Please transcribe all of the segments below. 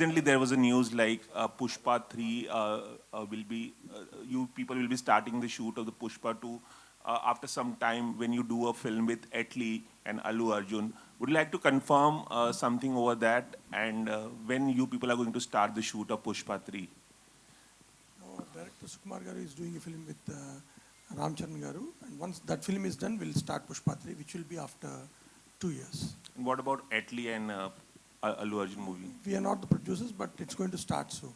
Recently, there was a news like Pushpa 3 will be, you people will be starting the shoot of the Pushpa 2 after some time when you do a film with Etli and Allu Arjun. Would you like to confirm something over that and when you people are going to start the shoot of Pushpa 3? No, director Sukumar Garu is doing a film with Ram Charan Garu, and once that film is done, we'll start Pushpa 3, which will be after 2 years. And what about Etli and Allu Arjun movie? We are not the producers, but it's going to start soon.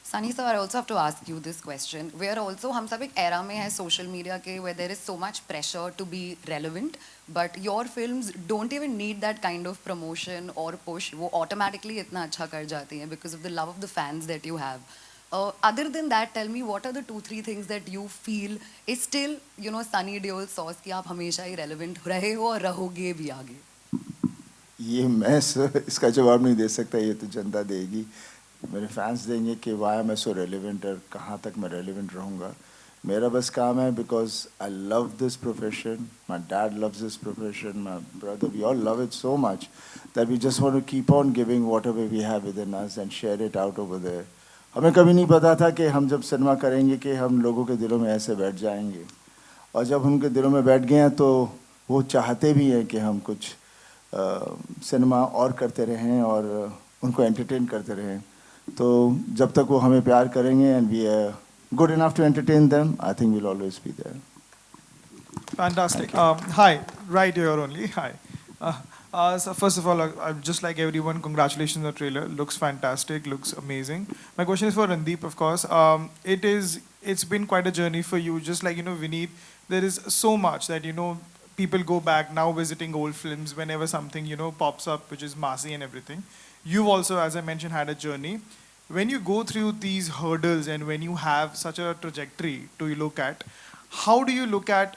Sunny sir, I also have to ask you this question. We are also, हम सब एक era में है social media के where there is so much pressure to be relevant, but your films don't even need that kind of promotion or push. वो automatically इतना अच्छा कर जाती हैं because of the love of the fans that you have. Other than that, tell me what are the 2-3 things that you feel is still, you know, Sunny Deol sauce कि आप हमेशा ही relevant रहे हो और रहोगे भी आगे. ये मैं इसका जवाब नहीं दे सकता, ये तो जनता देगी, मेरे फैंस देंगे कि वाई एम आई सो रेलिवेंट और कहाँ तक मैं रेलिवेंट रहूँगा. मेरा बस काम है because I love this profession, my dad loves this profession, my brother, we all love it so much that we just want to keep on giving whatever we have within us and share it out over there. हमें कभी नहीं पता था कि हम जब cinema करेंगे कि हम लोगों के दिलों में ऐसे बैठ जाएंगे, और जब उनके दिलों में बैठ गए हैं तो वो चाहते भी हैं कि हम कुछ सिनेमा और करते रहें और उनको एंटरटेन करते रहें. तो जब तक वो हमें प्यार करेंगे and we are good enough to entertain them, I think will always be there. Fantastic. Hi, right here only. Hi. So first of all, just like everyone, congratulations on the trailer. Looks fantastic. Looks amazing. My question is for Randeep, of course. It's been quite a journey for you. Just like Vineet, there is so much that people go back now visiting old films whenever something pops up, which is massy and everything. You've also, as I mentioned, had a journey. When you go through these hurdles and when you have such a trajectory to look at, how do you look at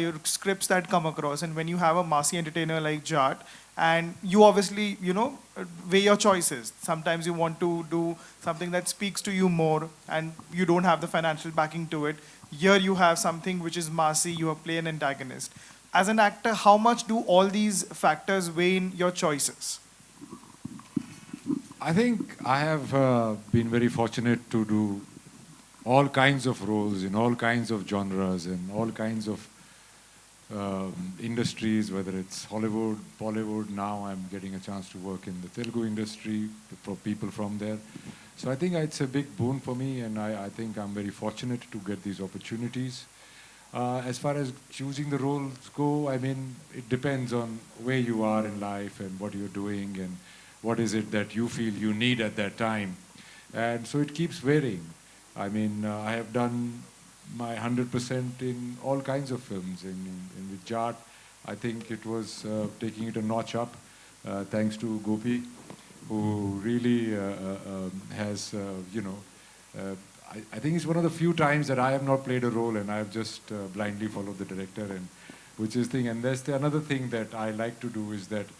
your scripts that come across? And when you have a massy entertainer like Jat, and you obviously, weigh your choices. Sometimes you want to do something that speaks to you more and you don't have the financial backing to it. Here you have something which is massy, you are playing an antagonist. As an actor, how much do all these factors weigh in your choices? I think I have been very fortunate to do all kinds of roles in all kinds of genres and all kinds of industries, whether it's Hollywood, Bollywood. Now I'm getting a chance to work in the Telugu industry for people from there. So I think it's a big boon for me, and I think I'm very fortunate to get these opportunities. As far as choosing the roles go, I mean, it depends on where you are in life and what you're doing and what is it that you feel you need at that time. And so it keeps varying. I mean, I have done my 100% in all kinds of films. And with Jat, I think it was taking it a notch up, thanks to Gopi, who really has, I think it's one of the few times that I have not played a role and I have just blindly followed the director, and which is thing. And that's another thing that I like to do is that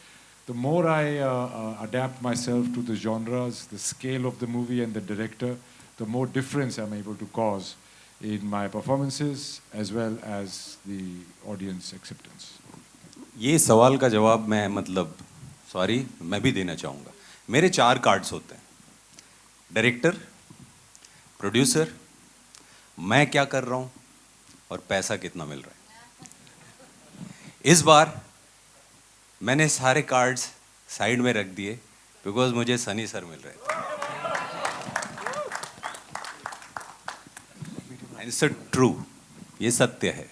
the more I adapt myself to the genres, the scale of the movie and the director, the more difference I'm able to cause in my performances as well as the audience acceptance. ये सवाल का जवाब मैं भी देना चाहूँगा. मेरे 4 cards होते हैं: डायरेक्टर, प्रोड्यूसर, मैं क्या कर रहा हूँ और पैसा कितना मिल रहा है. इस बार मैंने सारे कार्ड्स साइड में रख दिए बिकॉज मुझे सनी सर मिल रहे थे. इट्स ट्रू, ये सत्य है.